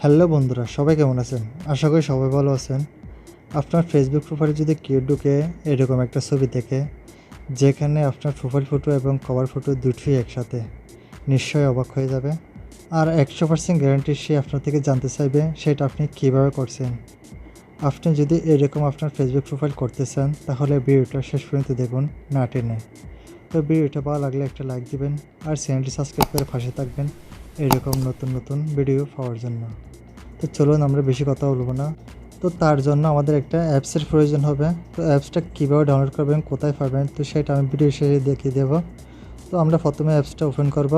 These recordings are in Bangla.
হ্যালো বন্ধুরা, সবাই কেমন আছেন? আশা করি সবাই ভালো আছেন। আপনার ফেসবুক প্রোফাইলে যদি কেউ ঢুকে এরকম একটা ছবি দেখে, যেখানে আপনার প্রোফাইল ফটো এবং কভার ফটো দুটোই একসাথে, নিশ্চয়ই অবাক হয়ে যাবে। আর 100% গ্যারান্টি সে আপনার থেকে জানতে চাইবে সেটা আপনি কীভাবে করছেন। আপনি যদি এরকম আপনার ফেসবুক প্রোফাইল করতে চান, তাহলে ভিডিওটা শেষ পর্যন্ত দেখুন, না টেনে। তো ভিডিওটা ভালো লাগলে একটা লাইক দিবেন আর চ্যানেলটি সাবস্ক্রাইব করে পাশে থাকবেন এরকম নতুন নতুন ভিডিও পাওয়ার জন্য। তো চলুন আমরা বেশি কথা বলবো না। তো তার জন্য আমাদের একটা অ্যাপসের প্রয়োজন হবে। তো অ্যাপসটা কীভাবে ডাউনলোড করবেন, কোথায় পাবেন, তো সেটা আমি ভিডিও শেষে দেখিয়ে দেব। তো আমরা প্রথমে অ্যাপসটা ওপেন করব।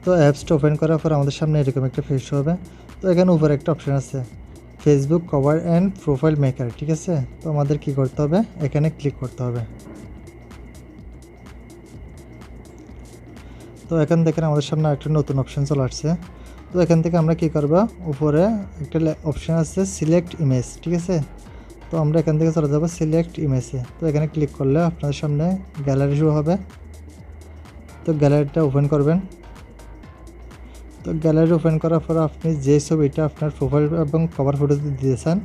তো অ্যাপসটা ওপেন করার পর আমাদের সামনে এরকম একটা পেজ হবে। তো এখানে উপরে একটা অপশান আছে Facebook cover and profile maker, ঠিক আছে। তো আমাদের কি করতে হবে, এখানে ক্লিক করতে হবে। তো এখান থেকে আমাদের সামনে একটা নতুন অপশান চলে আসছে। তো এখান থেকে আমরা কি করব, উপরে একটা অপশান আছে সিলেক্ট ইমেজ, ঠিক আছে। তো আমরা এখান থেকে চলে যাব সিলেক্ট ইমেজে। তো এখানে ক্লিক করলে আপনাদের সামনে গ্যালারি শো হবে। তো গ্যালারিটা ওপেন করবেন। তো গ্যালারি ওপেন করার পর আপনি যে ছবিটা আপনার প্রোফাইল এবং কভার ফটোতে দিয়েছেন,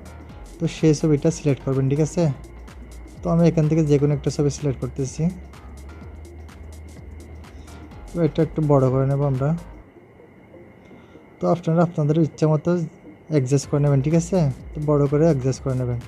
তো সেই ছবিটা সিলেক্ট করবেন, ঠিক আছে। তো আমি এখান থেকে যে কোনো একটা ছবি সিলেক্ট করতেছি। তো এটা একটু বড় করে নেব আমরা। তো আপনারা আপনাদের ইচ্ছা মতো অ্যাডজাস্ট করে নেবেন, ঠিক আছে। তো বড় করে অ্যাডজাস্ট করে নেবেন।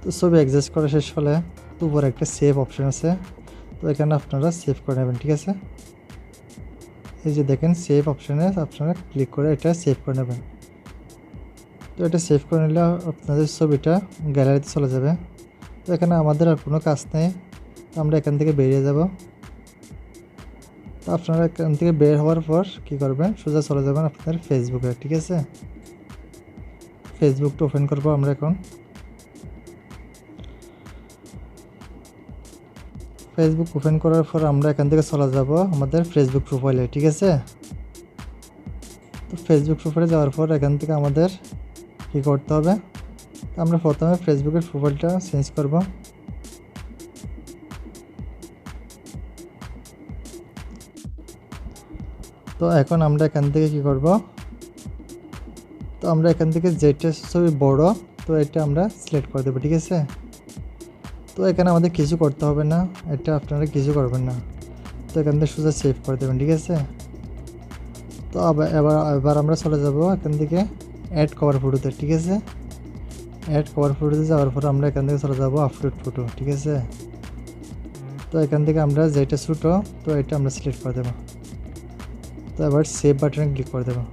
তো ছবি অ্যাডজাস্ট করা শেষ হলে উপরে একটা সেভ অপশান আছে। তো এখানে আপনারা সেভ করে নেবেন, ঠিক আছে। এই যে দেখেন সেভ অপশানে আপনারা ক্লিক করে এটা সেভ করে নেবেন। তো এটা সেভ করে নিলে আপনাদের ছবিটা গ্যালারিতে চলে যাবে। তো এখানে আমাদের আর কোনো কাজ নেই। তো আমরা এখান থেকে বেরিয়ে যাব। তো আপনারা এখান থেকে বের হওয়ার পর কী করবেন, সোজা চলে যাবেন আপনাদের ফেসবুকে, ঠিক আছে। ফেসবুকটা ওপেন করবো আমরা এখন। ফেসবুক ওপেন করার পর আমরা এখান থেকে চলে যাব আমাদের ফেসবুক প্রোফাইলে, ঠিক আছে। তো ফেসবুক প্রোফাইলে যাওয়ার পর এখান থেকে আমাদের কী করতে হবে, আমরা প্রথমে ফেসবুকের প্রোফাইলটা চেঞ্জ করব। তো এখন আমরা এখান থেকে কি করব, তো আমরা এখান থেকে যেটা ছবি বড়, তো এটা আমরা সিলেক্ট করে দেবো, ঠিক আছে। তো এখানে আমাদের কিছু করতে হবে না, এটা আপনারা কিছু করবেন না। তো এখান থেকে সোজা সেভ করে দেবেন, ঠিক আছে। তো এবার আমরা চলে যাব এখান থেকে অ্যাড কভার ফটোতে, ঠিক আছে। অ্যাড কভার ফটোতে যাওয়ার পর আমরা এখান থেকে চলে যাব আপলোড ফটো, ঠিক আছে। তো এখান থেকে আমরা যেটা ছোটো, তো এটা আমরা সিলেক্ট করে দেবো। তো এবার সেভ বাটনে ক্লিক করে দেবো।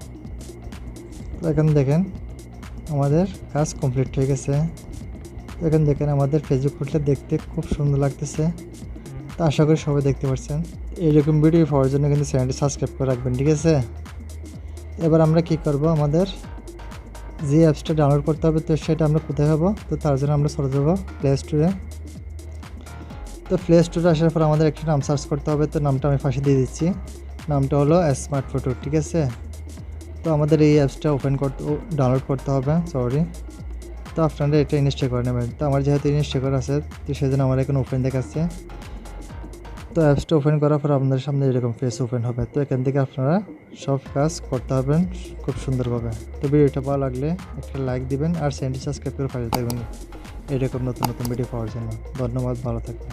তো এখানে দেখেন আমাদের কাজ কমপ্লিট হয়ে গেছে। তো এখানে দেখেন আমাদের ফেসবুক প্রোফাইলটা দেখতে খুব সুন্দর লাগতেছে। তো আশা করি সবাই দেখতে পাচ্ছেন। এইরকম ভিডিও পাওয়ার জন্য কিন্তু চ্যানেলটি সাবস্ক্রাইব করে রাখবেন, ঠিক আছে। এবার আমরা কি করব, আমাদের যে অ্যাপসটা ডাউনলোড করতে হবে, তো সেটা আমরা কোথায় পাবো, তো তার জন্য আমরা চলে যাব প্লে স্টোরে। তো প্লে স্টোরে আসার পর আমাদের একটা নাম সার্চ করতে হবে। তো নামটা আমি পাশে দিয়ে দিচ্ছি, নামটা হলো স্মার্ট ফটো, ঠিক আছে। তো আমাদের এই অ্যাপসটা ডাউনলোড করতে হবে, সরি। তো আপনারা এটা ইনস্টল করে নেবেন। তো আমার যেহেতু ইনস্টল করা আছে, তো সেজন্য আমার এখন ওপেন দেখাচ্ছে। তো অ্যাপসটা ওপেন করার পর আপনাদের সামনে এরকম পেজ ওপেন হবে। তো এখান থেকে আপনারা সব কাজ করতে হবেন খুব সুন্দরভাবে। তো ভিডিওটা ভালো লাগলে একটা লাইক দিবেন আর চ্যানেলটি সাবস্ক্রাইব করে পাশে থাকবেন এরকম নতুন নতুন ভিডিও পাওয়ার জন্য। ধন্যবাদ, ভালো থাকবেন।